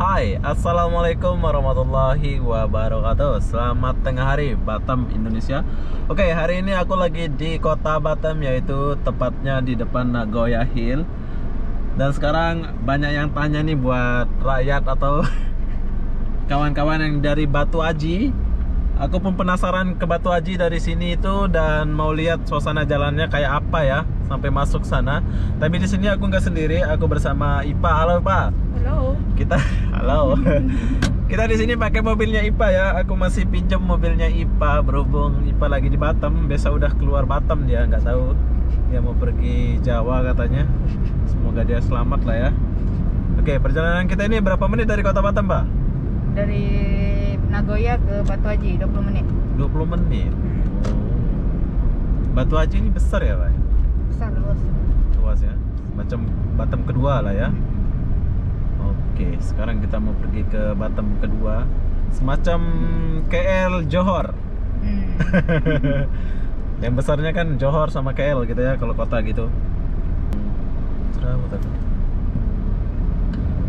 Hai, Assalamualaikum warahmatullahi wabarakatuh. Selamat tengah hari Batam, Indonesia. Oke, hari ini aku lagi di kota Batam, yaitu tepatnya di depan Nagoya Hill. Dan sekarang banyak yang tanya nih buat rakyat atau kawan-kawan yang dari Batu Aji. Aku pun penasaran ke Batu Aji dari sini itu dan mau lihat suasana jalannya kayak apa ya sampai masuk sana. Tapi di sini aku nggak sendiri, aku bersama Ipa. Halo Ipa. Halo. Halo. Kita di sini pakai mobilnya Ipa ya. Aku masih pinjam mobilnya Ipa berhubung Ipa lagi di Batam. Besok udah keluar Batam dia, nggak tahu dia mau pergi Jawa katanya. Semoga dia selamat lah ya. Oke, perjalanan kita ini berapa menit dari kota Batam, Pak? Dari Nagoya ke Batu Aji 20 menit. 20 menit. Oh. Batu Aji ini besar ya, Pak? Besar, luas. Luas ya. Macam Batam kedua lah ya. Oke, sekarang kita mau pergi ke Batam kedua. Semacam KL Johor. Yang besarnya kan Johor sama KL gitu ya, kalau kota gitu.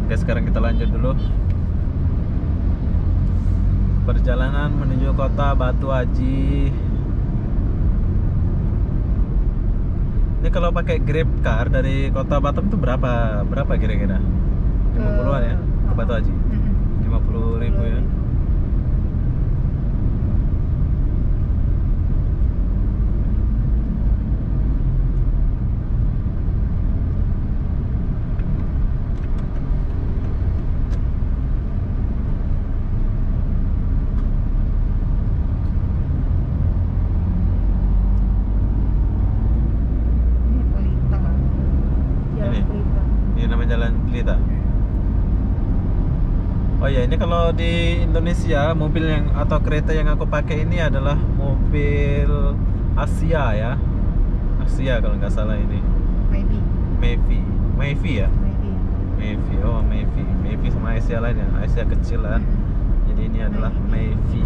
Oke, sekarang kita lanjut dulu. Perjalanan menuju kota Batu Aji. Ini kalau pakai Grab Car dari kota Batam tuh berapa kira-kira? 50-an ya ke Batu Aji. 50.000 ya. Oh ya, ini kalau di Indonesia mobil yang atau kereta yang aku pakai ini adalah mobil Asia ya. Asia kalau nggak salah ini. Mayfi ya. Oh Mayfi sama Asia lain ya. Asia kecil kan. Jadi ini adalah Mayfi.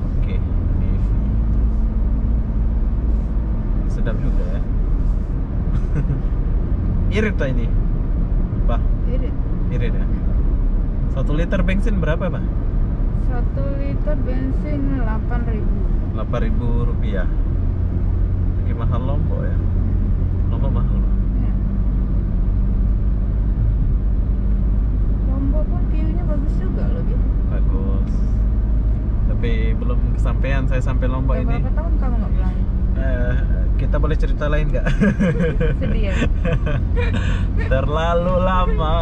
Oke, Mayfi. Sedap juga ya. Irit lah ini, Pak. Irit ya. 1 liter bensin berapa, Pak? 1 liter bensin 8.000. 8.000 rupiah. Lagi mahal Lombok ya. Lombok mahal. Ya. Lombok pun view-nya bagus juga loh, Bi. Bagus. Tapi belum kesampaian saya sampai Lombok ini. Berapa tahun kamu nggak pulang? Kita boleh cerita lain nggak? Sedih ya. Terlalu lama.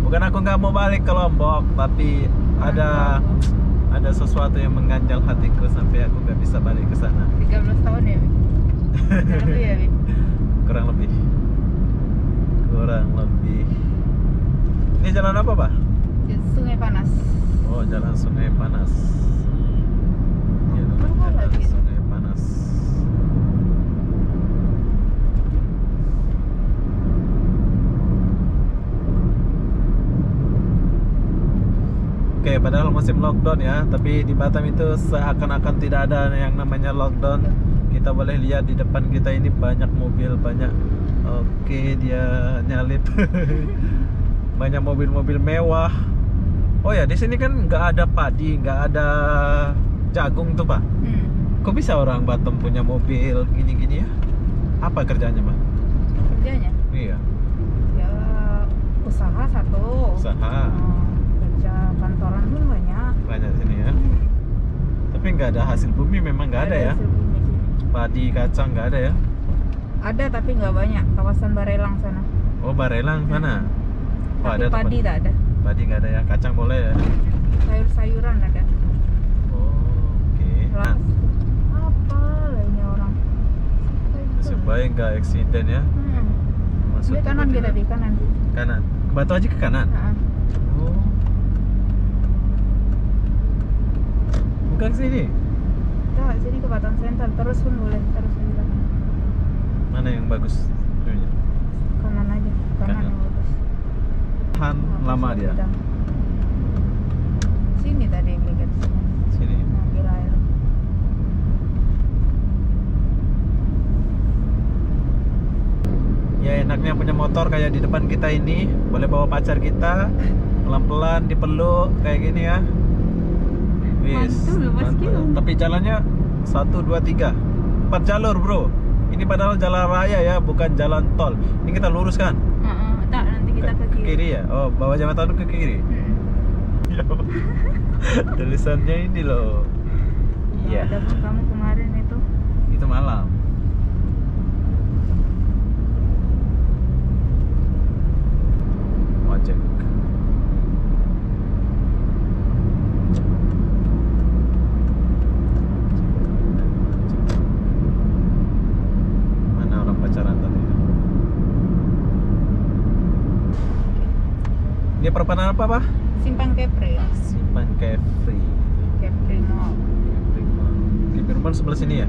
Bukan aku nggak mau balik ke Lombok, tapi ada sesuatu yang mengganjal hatiku sampai aku nggak bisa balik ke sana. 13 tahun ya, Bi? Kurang lebih ya, Bi? Kurang lebih. Ini jalan apa, Pak? Sungai Panas. Oh, jalan Sungai Panas. Ini adalah jalan Sungai Panas. Oke, padahal musim lockdown ya, tapi di Batam itu seakan-akan tidak ada yang namanya lockdown. Kita boleh lihat di depan kita ini banyak mobil, banyak. Oke, dia nyalip. Banyak mobil-mobil mewah. Oh ya, di sini kan nggak ada padi, nggak ada jagung tuh, Pak. Kok bisa orang Batam punya mobil gini-gini ya? Apa kerjanya, Pak? Kerjanya? Iya. Ya, usaha satu. Usaha. Kerja kantoran pun banyak. Banyak sini ya. Tapi nggak ada hasil bumi, memang nggak ada ya. Hasil bumi sih. Padi, kacang nggak ada ya. Ada tapi nggak banyak. Kawasan Barelang sana. Oh, Barelang sana. Oh, Tapi ada padi tak ada. Padi nggak ada ya. Kacang boleh ya. Sayur-sayuran ada. Oh, oke. Nah, Apa lainnya orang? supaya nggak eksiden ya. Di kanan kita di kanan. Kanan. Ke Batu Aji ke kanan. Oh. Bukan sini. Kita sini ke Batam Center terus pun boleh terus juga. Mana yang bagus? Kanan aja. Kanan yang bagus. Tahan lama dia. Sini tadi lihat sini. Sini. Mobil air. Ya enaknya punya motor kayak di depan kita ini, boleh bawa pacar kita, pelan-pelan dipeluk kayak gini ya. Wis, Mantul, Mas mantul. Kio. Tapi jalannya 1, 2, 3 4 jalur bro. Ini padahal jalan raya ya, bukan jalan tol. Ini kita lurus kan? Tak, nanti kita ke Ke kiri. kiri ya? Oh, bawa jembatan ke kiri. Ya. Tulisannya ini loh. Iya. Ada pun kamu kemarin itu. Itu malam. Ojek. Mana orang pacaran tadi? Ini perapatan apa, Pak? Simpang Kepri. Simpang Kefri. Kepri Mall. Kefri Mall sebelah sini ya?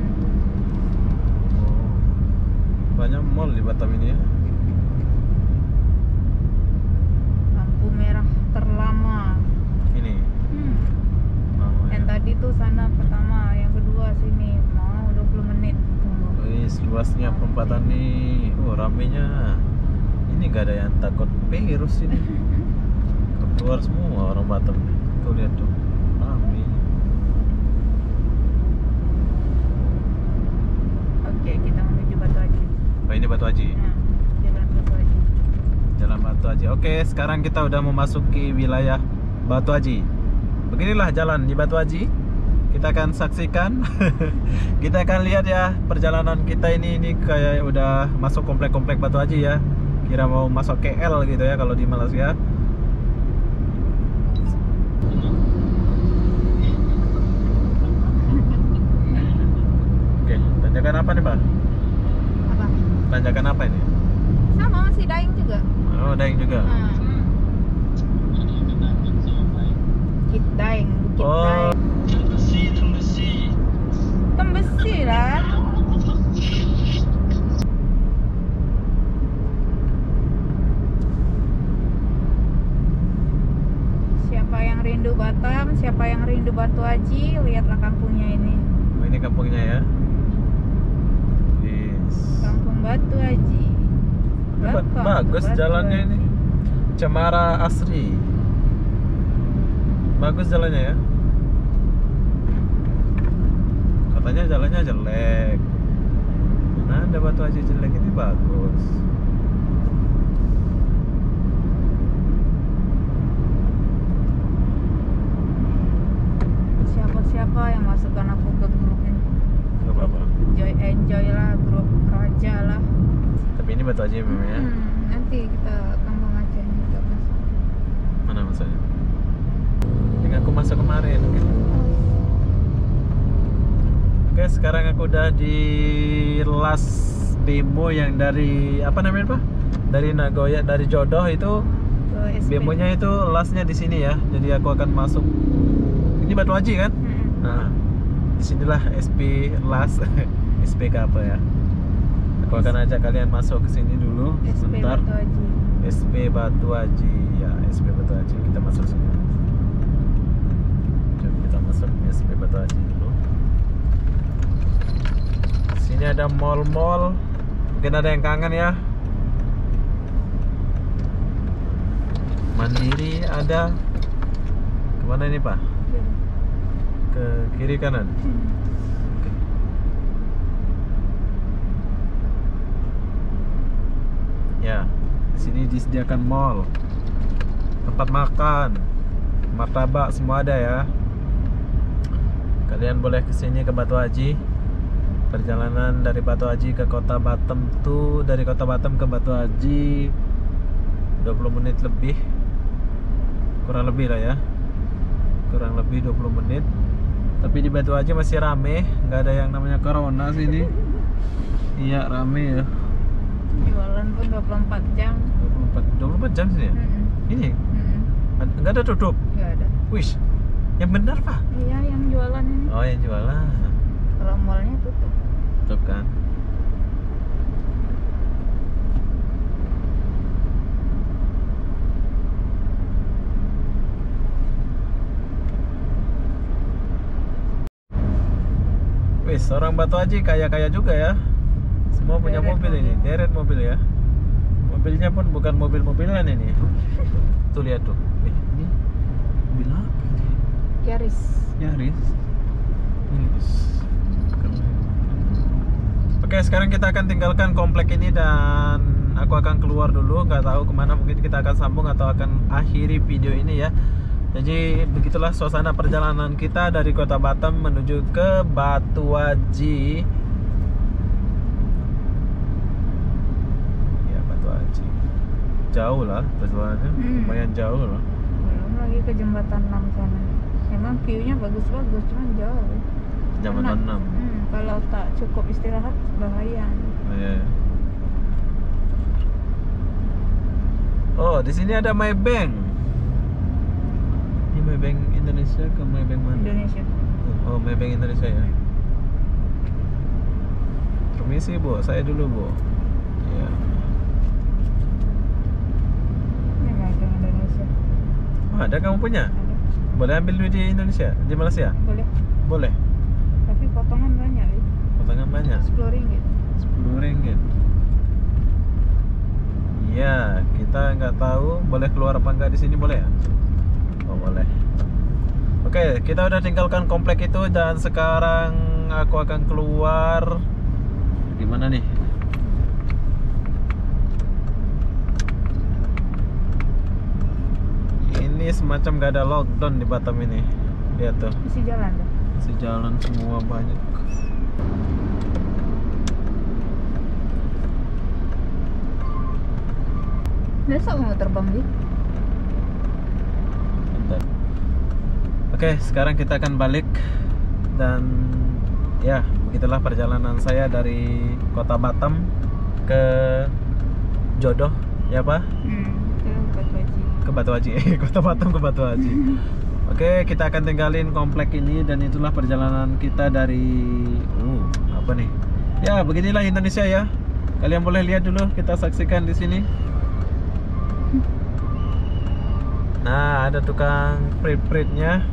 Oh. Banyak mall di Batam ini ya. Lampu merah terlama. Ini. Lama ya. Yang tadi tuh sana pertama, yang kedua sini mau 20 menit tunggu. Wis, luasnya perempatan nih. Oh, ramenya. Ini gak ada yang takut virus ini. Keluar semua orang Batam. Tuh lihat tuh. Rame. Oke, kita menuju Batu Haji. Oh, ini Batu Haji. Nah, jalan Batu Haji. Jalan Batu Haji. Oke, sekarang kita udah memasuki wilayah Batu Haji. Beginilah jalan di Batu Haji. Kita akan saksikan. Kita akan lihat ya perjalanan kita ini kayak udah masuk komplek-komplek Batu Haji ya. Kira mau masuk KL gitu ya kalau di Malaysia. Oke, tanjakan apa nih, Pak? Apa? Tanjakan apa ini? Sama masih Daeng juga. Oh, Daeng juga. Bukit Daeng, Bukit Oh. Daeng. Tembesi lah. Siapa yang rindu Batam, siapa yang rindu Batu Haji, lihatlah kampungnya ini. Oh, ini kampungnya ya. Yes. Kampung Batu Haji. Welcome Bagus to Batu jalannya Haji. ini. Cemara Asri. Bagus jalannya ya. Katanya jalannya jelek. Mana ada Batu Haji jelek, ini bagus. Siapa-siapa yang masukkan aku ke grup ini? Gak apa-apa. Enjoy lah, grup raja lah. Tapi ini Batu Haji memang ya. Nanti kita kampung Aceh kita masuk. Mana masanya? Yang aku masuk kemarin. Oke, sekarang aku udah di Las Bemo yang dari apa namanya, Pak? Dari Nagoya, dari Jodoh itu. Ke SP. Bemonya itu lasnya di sini ya. Jadi aku akan masuk. Ini Batu Haji kan? Nah, disinilah SP Las SPK apa ya? Aku akan ajak kalian masuk ke sini dulu SP sebentar. Batu Haji. SP Batu Haji ya, SP Batu Haji. Kita masuk sini. Coba kita masuk SP Batu Haji dulu. Sini ada mall-mall. Mungkin ada yang kangen ya. Mandiri ada. Kemana ini, Pak? Ke kiri kanan. Oke. Ya, di sini disediakan mall, tempat makan, martabak semua ada ya. Kalian boleh kesini ke Batu Haji. Perjalanan dari Batu Haji ke Kota Batam tuh, dari Kota Batam ke Batu Haji 20 menit lebih, kurang lebih lah ya, kurang lebih 20 menit. Tapi di Batu Haji masih rame, nggak ada yang namanya corona sini. Iya, rame ya. Jualan pun 24 jam. 24 jam sih ya. Ini nggak ada tutup. Gak ada. Wish, yang benar, Pak. Iya, yang jualan ini. Oh, yang jualan Kalau mallnya tutup. tutup kan. Wis, orang Batu Haji kaya-kaya juga ya. Semua punya Deret mobil ini, mobil. deret mobil ya. Mobilnya pun bukan mobil-mobilan ini. Tuh lihat tuh. Ini mobil apa ini? Yaris. Yaris. Oke, sekarang kita akan tinggalkan komplek ini dan aku akan keluar dulu. Nggak tahu kemana, mungkin kita akan sambung atau akan akhiri video ini ya. Jadi begitulah suasana perjalanan kita dari kota Batam menuju ke Batuaji. Ya, Batuaji. Jauh lah perjalanannya, lumayan jauh loh. Belum lagi ke jembatan 6 sana. Emang view-nya bagus-bagus, cuman jauh. Jembatan 6. Kalau tak cukup istirahat bahaya. Oh, iya. Oh, di sini ada Maybank. Ini Maybank Indonesia ke Maybank mana? Indonesia. Oh, Maybank Indonesia ya. Permisi Bu, saya dulu Bu. Ya. Ini Maybank Indonesia. Oh, ada kamu punya? Ada. Boleh ambil duit di Indonesia? Di Malaysia? Boleh. Boleh. Tapi potongan banyak, ya. Potongan banyak. 10 ringgit. 10 ringgit. Ya, kita nggak tahu boleh keluar apa enggak di sini, boleh ya? Oh, boleh. Oke, kita udah tinggalkan komplek itu dan sekarang aku akan keluar. Di mana nih? Ini semacam gak ada lockdown di Batam ini. Lihat tuh. Isi jalan dah. Masih jalan semua banyak. Besok mau terbang di. Bentar. Oke, sekarang kita akan balik dan ya begitulah perjalanan saya dari kota Batam ke Jodoh, ya Pak? Ke Batuaji. Ke Batuaji, kota Batam ke Batuaji. Oke, kita akan tinggalin komplek ini dan itulah perjalanan kita dari apa nih? Ya, beginilah Indonesia ya. Kalian boleh lihat dulu, kita saksikan di sini. Nah, ada tukang prit-pritnya.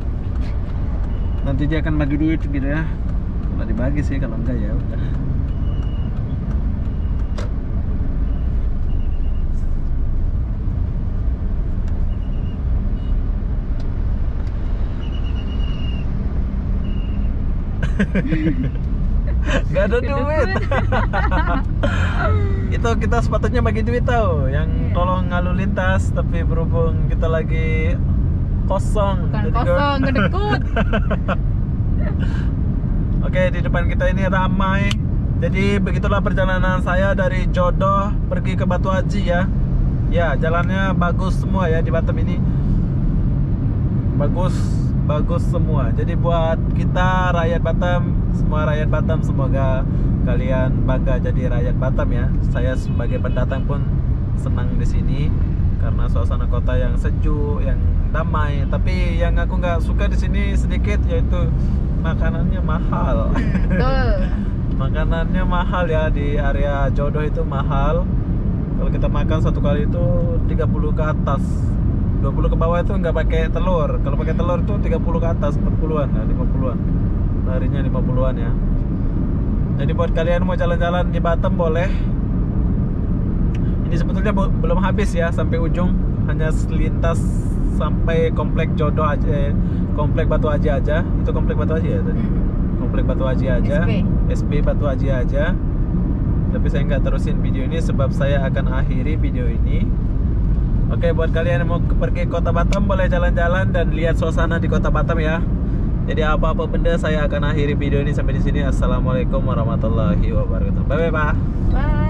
Nanti dia akan bagi duit gitu ya. Kalau dibagi sih, kalau enggak ya udah. Gak ada duit. Itu kita sepatutnya bagi duit tau. Yang tolong lalu lintas, tapi berhubung kita lagi kosong. Bukan jadi kosong, kedekut. Oke, di depan kita ini ramai. Jadi begitulah perjalanan saya dari Jodoh pergi ke Batuaji ya. Ya, jalannya bagus semua ya di Batam ini. Bagus semua. Jadi buat kita rakyat Batam, semua rakyat Batam, semoga kalian bangga jadi rakyat Batam ya. Saya sebagai pendatang pun senang di sini karena suasana kota yang sejuk, yang damai. Tapi yang aku nggak suka di sini sedikit yaitu makanannya mahal. Betul. Makanannya mahal ya, di area Jodoh itu mahal. Kalau kita makan satu kali itu 30 ke atas. 20 ke bawah itu nggak pakai telur. Kalau pakai telur itu 30 ke atas, 40-an ya, 50-an. Harinya 50-an ya. Jadi buat kalian mau jalan-jalan di Batam boleh. Ini sebetulnya belum habis ya sampai ujung, hanya selintas sampai komplek Jodoh aja, komplek Batuaji aja. Itu komplek Batuaji ya tadi. Komplek Batuaji aja. SP Batuaji aja. Tapi saya nggak terusin video ini sebab saya akan akhiri video ini. Oke, buat kalian yang mau pergi ke kota Batam boleh jalan-jalan dan lihat suasana di kota Batam ya. Jadi apa-apa benda saya akan akhiri video ini sampai di sini. Assalamualaikum warahmatullahi wabarakatuh. Bye bye Pak. Bye.